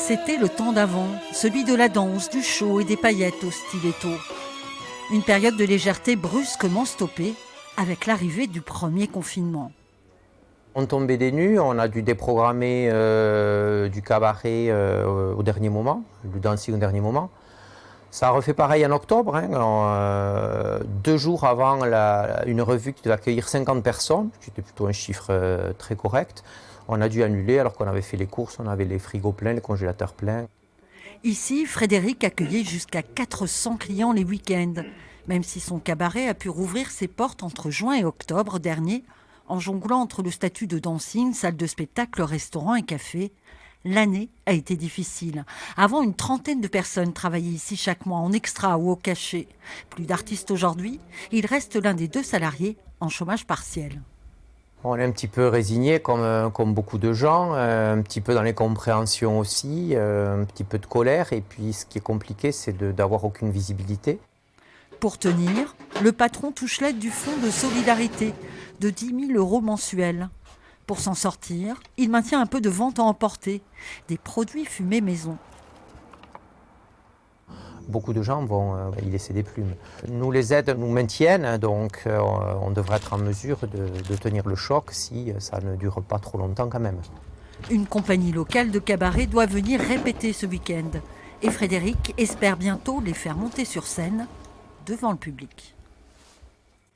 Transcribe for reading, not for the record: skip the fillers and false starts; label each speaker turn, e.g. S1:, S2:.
S1: C'était le temps d'avant, celui de la danse, du show et des paillettes au stiletto. Une période de légèreté brusquement stoppée avec l'arrivée du premier confinement.
S2: On tombait des nues, on a dû déprogrammer du cabaret au dernier moment, du dancing au dernier moment. Ça a refait pareil en octobre, 2 jours avant une revue qui devait accueillir 50 personnes, c'était plutôt un chiffre très correct. On a dû annuler alors qu'on avait fait les courses, on avait les frigos pleins, les congélateurs pleins.
S1: Ici, Frédéric accueillait jusqu'à 400 clients les week-ends, même si son cabaret a pu rouvrir ses portes entre juin et octobre dernier, en jonglant entre le statut de dancing, salle de spectacle, restaurant et café. L'année a été difficile. Avant, une trentaine de personnes travaillaient ici chaque mois en extra ou au cachet. Plus d'artistes aujourd'hui, il reste l'un des 2 salariés en chômage partiel.
S2: On est un petit peu résigné comme beaucoup de gens, un petit peu dans l'incompréhension aussi, un petit peu de colère. Et puis ce qui est compliqué, c'est d'avoir aucune visibilité.
S1: Pour tenir, le patron touche l'aide du fonds de solidarité de 10 000 € mensuels. Pour s'en sortir, il maintient un peu de vente à emporter, des produits fumés maison.
S2: Beaucoup de gens vont y laisser des plumes. Nous, les aides nous maintiennent, donc on devrait être en mesure de tenir le choc si ça ne dure pas trop longtemps quand même.
S1: Une compagnie locale de cabaret doit venir répéter ce week-end. Et Frédéric espère bientôt les faire monter sur scène devant le public.